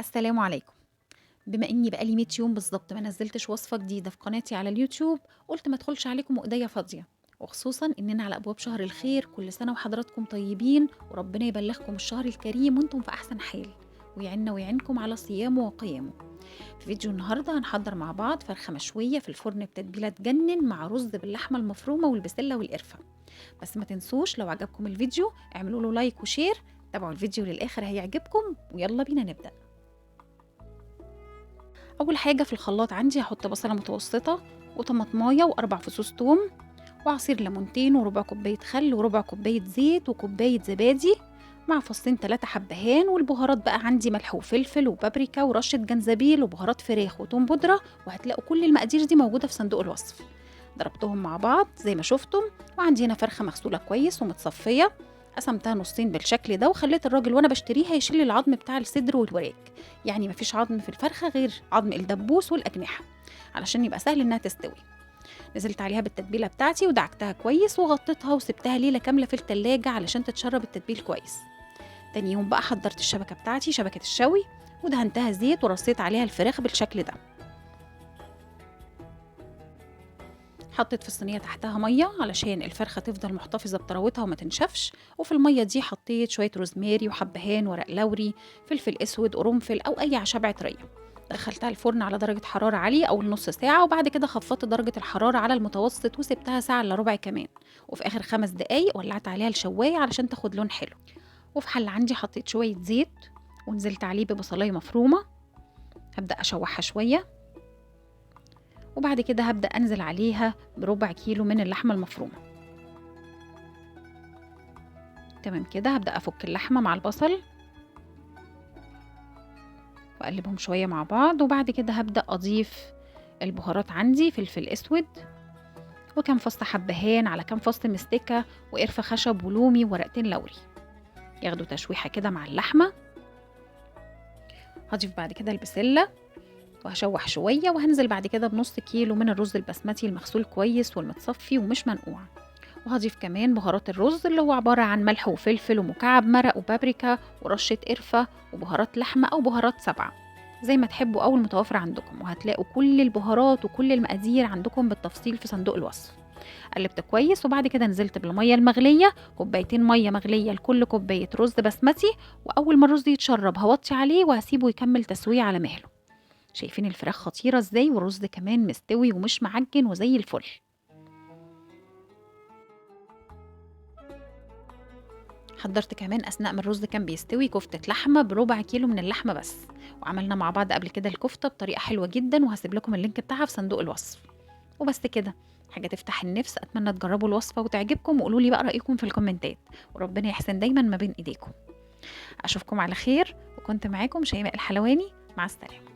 السلام عليكم. بما اني بقالي 100 يوم بالظبط ما نزلتش وصفه جديده في قناتي على اليوتيوب، قلت ما ادخلش عليكم وايديا فاضيه، وخصوصا اننا على ابواب شهر الخير. كل سنه وحضراتكم طيبين، وربنا يبلغكم الشهر الكريم وانتم في احسن حال، ويعيننا ويعينكم على صيامه وقيامه. في فيديو النهارده هنحضر مع بعض فرخه مشويه في الفرن بتتبيله تجنن مع رز باللحمه المفرومه والبسله والقرفه. بس ما تنسوش لو عجبكم الفيديو اعملوا له لايك وشير. تابعوا الفيديو للاخر هيعجبكم، ويلا بينا نبدا. اول حاجه في الخلاط عندي هحط بصله متوسطه وطماطمايه واربع فصوص توم وعصير ليمونتين وربع كوبايه خل وربع كوبايه زيت وكوبايه زبادي مع فصين 3 حبهان. والبهارات بقى عندي ملح وفلفل وبابريكا ورشه جنزبيل وبهارات فراخ وتوم بودره، وهتلاقوا كل المقادير دي موجوده في صندوق الوصف. ضربتهم مع بعض زي ما شفتم. وعندي هنا فرخه مغسوله كويس ومتصفيه، قسمتها نصين بالشكل ده، وخليت الراجل وانا بشتريها يشيل لي العظم بتاع الصدر والوراك، يعني مفيش عظم في الفرخه غير عظم الدبوس والاجنحه، علشان يبقى سهل انها تستوي. نزلت عليها بالتتبيله بتاعتي ودعكتها كويس وغطيتها وسبتها ليله كامله في التلاجة علشان تتشرب التتبيل كويس. تاني يوم بقى حضرت الشبكه بتاعتي، شبكه الشوي، ودهنتها زيت ورصيت عليها الفراخ بالشكل ده. حطيت في الصينية تحتها مية علشان الفرخة تفضل محتفظة بطراوتها وما تنشفش. وفي المية دي حطيت شوية روزماري وحبهان ورق لوري، فلفل اسود قرنفل او اي اعشاب عطرية. دخلتها الفرن على درجة حرارة عالية أول نص ساعة، وبعد كده خفضت درجة الحرارة على المتوسط وسبتها ساعة إلا ربع كمان. وفي آخر 5 دقايق ولعت عليها الشواية علشان تاخد لون حلو. وفي حل عندي حطيت شوية زيت ونزلت عليه ببصلاية مفرومة، هبدأ أشوحها شوية. وبعد كده هبدأ أنزل عليها بربع كيلو من اللحمة المفرومة. تمام كده هبدأ أفك اللحمة مع البصل وأقلبهم شوية مع بعض، وبعد كده هبدأ أضيف البهارات عندي فلفل أسود وكم فص حبهان على كم فص مستكة وقرفة خشب ولومي وورقتين لوري، ياخدوا تشويحة كده مع اللحمة. هضيف بعد كده البسلة وهشوح شوية، وهنزل بعد كده بنص كيلو من الرز البسمتي المغسول كويس والمتصفي ومش منقوع. وهضيف كمان بهارات الرز اللي هو عبارة عن ملح وفلفل ومكعب مرق وبابريكا ورشة قرفة وبهارات لحمة أو بهارات سبعة زي ما تحبوا أو المتوفر عندكم، وهتلاقوا كل البهارات وكل المقادير عندكم بالتفصيل في صندوق الوصف. قلبت كويس، وبعد كده نزلت بالمية المغلية، كوبايتين مية مغلية لكل كوباية رز بسمتي. وأول ما الرز يتشرب هوطي عليه وهسيبه يكمل تسوية على مهله. شايفين الفراخ خطيرة ازاي، والرز كمان مستوي ومش معجن وزي الفل. حضرت كمان اثناء ما الرز كان بيستوي كفتة لحمة بربع كيلو من اللحمة بس، وعملنا مع بعض قبل كده الكفتة بطريقة حلوة جدا، وهسيب لكم اللينك بتاعها في صندوق الوصف. وبس كده، حاجة تفتح النفس. اتمنى تجربوا الوصفة وتعجبكم، وقولوا لي بقى رأيكم في الكومنتات، وربنا يحسن دايما ما بين ايديكم. اشوفكم على خير، وكنت معاكم شيماء الحلواني. مع السلامة.